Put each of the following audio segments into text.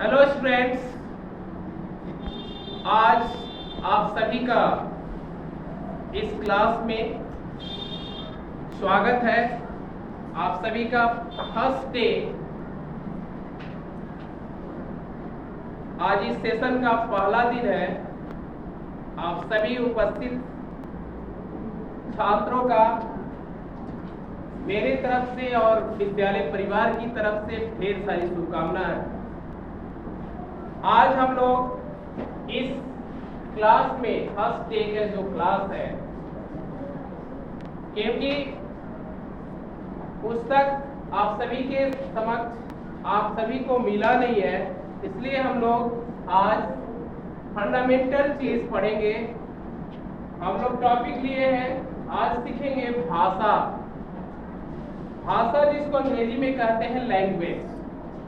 Hello students, आज आप सभी का इस क्लास में स्वागत है। आप सभी का फर्स्ट डे आज इस सेशन का पहला दिन है। आप सभी उपस्थित छात्रों का मेरे तरफ से और विद्यालय परिवार की तरफ से ढेर सारी शुभकामनाएं। आज हम लोग इस क्लास में फर्स्ट डे का जो क्लास है, क्योंकि पुस्तक आप सभी के समक्ष आप सभी को मिला नहीं है, इसलिए हम लोग आज फंडामेंटल चीज पढ़ेंगे। हम लोग टॉपिक लिए हैं, आज सीखेंगे भाषा। भाषा जिसको अंग्रेजी में कहते हैं लैंग्वेज।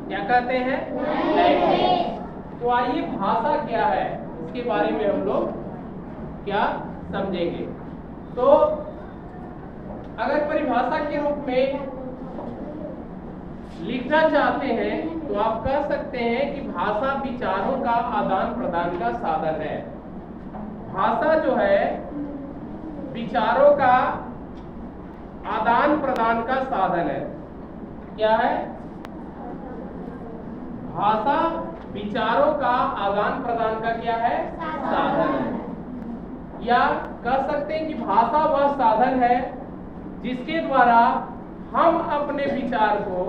क्या कहते हैं? लैंग्वेज। तो आइए भाषा क्या है इसके बारे में हम लोग क्या समझेंगे। तो अगर परिभाषा के रूप में लिखना चाहते हैं तो आप कह सकते हैं कि भाषा विचारों का आदान प्रदान का साधन है। भाषा जो है विचारों का आदान प्रदान का साधन है। क्या है? भाषा विचारों का आदान प्रदान का क्या है? साधन है। या कह सकते हैं कि भाषा वह साधन है जिसके द्वारा हम अपने विचार को,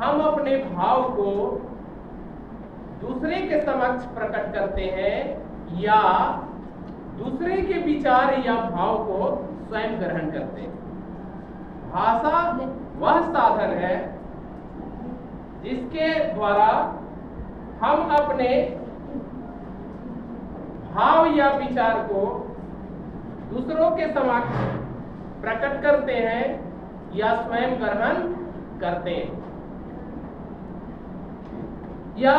हम अपने भाव को दूसरे के समक्ष प्रकट करते हैं या दूसरे के विचार या भाव को स्वयं ग्रहण करते हैं। भाषा वह साधन है जिसके द्वारा हम अपने भाव या विचार को दूसरों के समक्ष प्रकट करते हैं या स्वयं ग्रहण करते हैं। या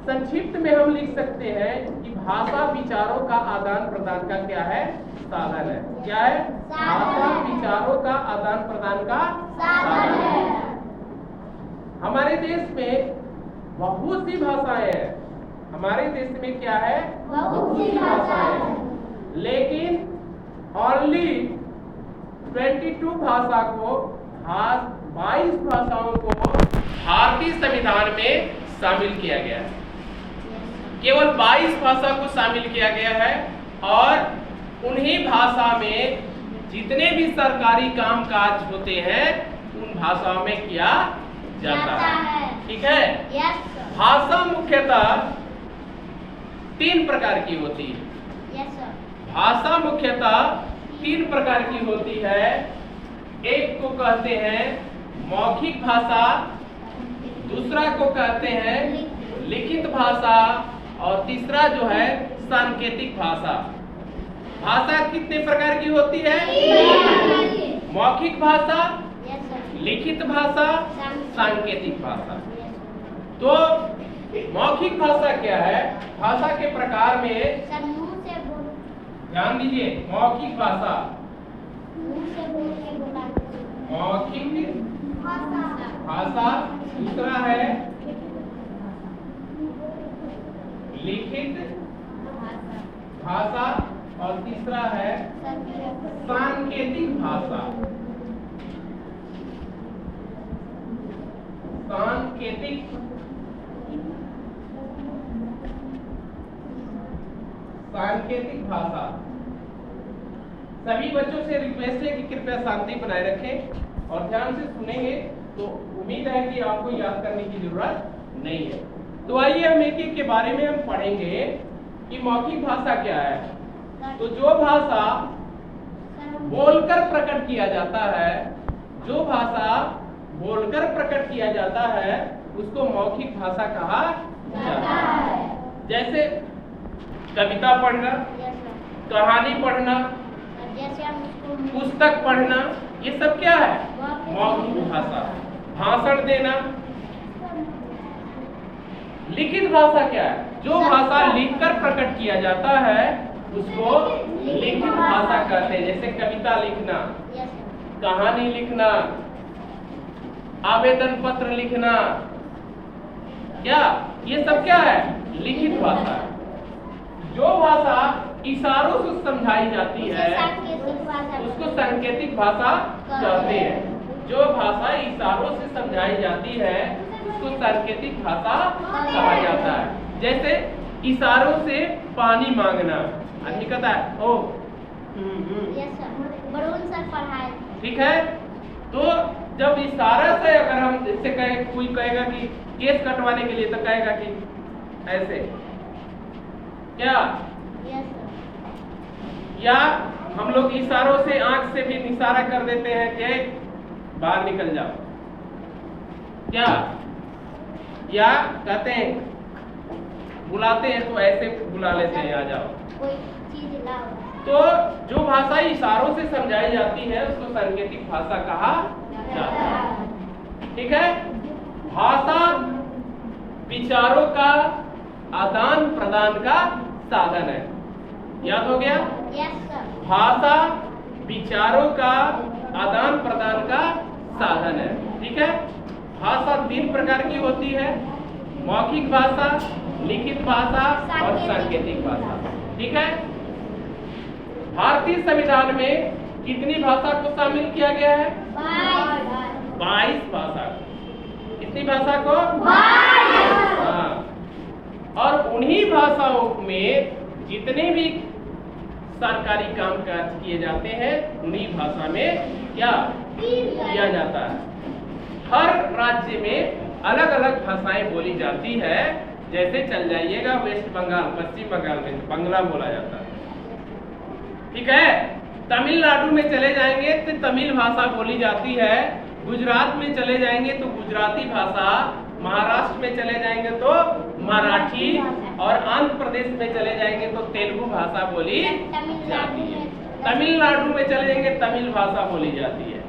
संक्षिप्त में हम लिख सकते हैं कि भाषा विचारों का आदान प्रदान का क्या है? साधन है। क्या है? भाषा विचारों का आदान प्रदान का साधन है। हमारे देश में बहुत सी भाषाएं हैं। हमारे देश में क्या है? बहुत सी भाषाएं हैं, लेकिन ओनली 22 भाषा को 22 भाषाओं को भारतीय संविधान में शामिल किया गया है। केवल 22 भाषा को शामिल किया गया है और उन्हीं भाषा में जितने भी सरकारी कामकाज होते हैं उन भाषाओं में किया जाता है। ठीक है? भाषा मुख्यतः 3 प्रकार की होती है। भाषा मुख्यतः 3 प्रकार की होती है। एक को कहते हैं मौखिक भाषा, दूसरा को कहते हैं लिखित भाषा और तीसरा जो है सांकेतिक भाषा। भाषा कितने प्रकार की होती है? मौखिक भाषा, लिखित भाषा, सांकेतिक भाषा। तो मौखिक भाषा क्या है? भाषा के प्रकार में ध्यान दीजिए। मौखिक भाषा, मौखिक भाषा, दूसरा है लिखित भाषा और तीसरा है सांकेतिक भाषा। सांकेतिक भाषा। सभी बच्चों से रिक्वेस्ट है कि कृपया शांति बनाए रखें और ध्यान से सुनेंगे तो उम्मीद है कि आपको याद करने की जरूरत नहीं है। तो आइए हम एक एक के बारे में हम पढ़ेंगे कि मौखिक भाषा क्या है। तो जो भाषा बोलकर प्रकट किया जाता है, जो भाषा बोलकर प्रकट किया जाता है उसको मौखिक भाषा कहा जाता है। जैसे कविता पढ़ना, कहानी पढ़ना, पुस्तक पढ़ना, ये सब क्या है? मौखिक भाषा। भाषण देना। लिखित भाषा क्या है? जो भाषा लिखकर प्रकट किया जाता है उसको लिखित भाषा कहते हैं। जैसे कविता लिखना, कहानी लिखना, आवेदन पत्र लिखना, क्या ये सब क्या है? लिखित भाषा है। जो भाषा इशारों से समझाई जाती है उसको सांकेतिक भाषा कहते हैं। जो भाषा इशारों से समझाई जाती है उसको सांकेतिक भाषा कहा जाता है। जैसे इशारों से पानी मांगना, आदमी कहता है ओ ठीक है। तो जब इशारा से अगर हम इससे कहे, कोई कहेगा कि केस कटवाने के लिए, तो कहेगा कि ऐसे क्या, या हम लोग इशारों से आंख से भी इशारा कर देते हैं कि बाहर निकल जाओ, क्या, या कहते हैं बुलाते हैं तो ऐसे बुला लेते हैं आ जाओ। कोई चीज लाओ। तो जो भाषा इशारों से समझाई जाती है उसको सांकेतिक भाषा कहा जाता है। ठीक है। भाषा विचारों का आदान प्रदान का साधन है। याद हो गया? Yes sir. भाषा विचारों का आदान प्रदान का साधन है। ठीक है। भाषा 3 प्रकार की होती है, मौखिक भाषा, लिखित भाषा और सांकेतिक भाषा। ठीक है। भारतीय संविधान में कितनी भाषा को शामिल किया गया है? 22 भाषा। कितनी भाषा को? 22। हाँ। और उन्हीं भाषाओं में जितने भी सरकारी काम काज किए जाते हैं उन्हीं भाषा में क्या किया जाता है। हर राज्य में अलग अलग भाषाएं बोली जाती है। जैसे चल जाइएगा वेस्ट बंगाल, पश्चिम बंगाल में बंगला बोला जाता है। ठीक है। तमिलनाडु में चले जाएंगे तो तमिल भाषा बोली जाती है। गुजरात में चले जाएंगे तो गुजराती भाषा, महाराष्ट्र में चले जाएंगे तो मराठी, और आंध्र प्रदेश में चले जाएंगे तो तेलुगु भाषा बोली जाती है। तमिलनाडु में चले जाएंगे तमिल भाषा बोली जाती है।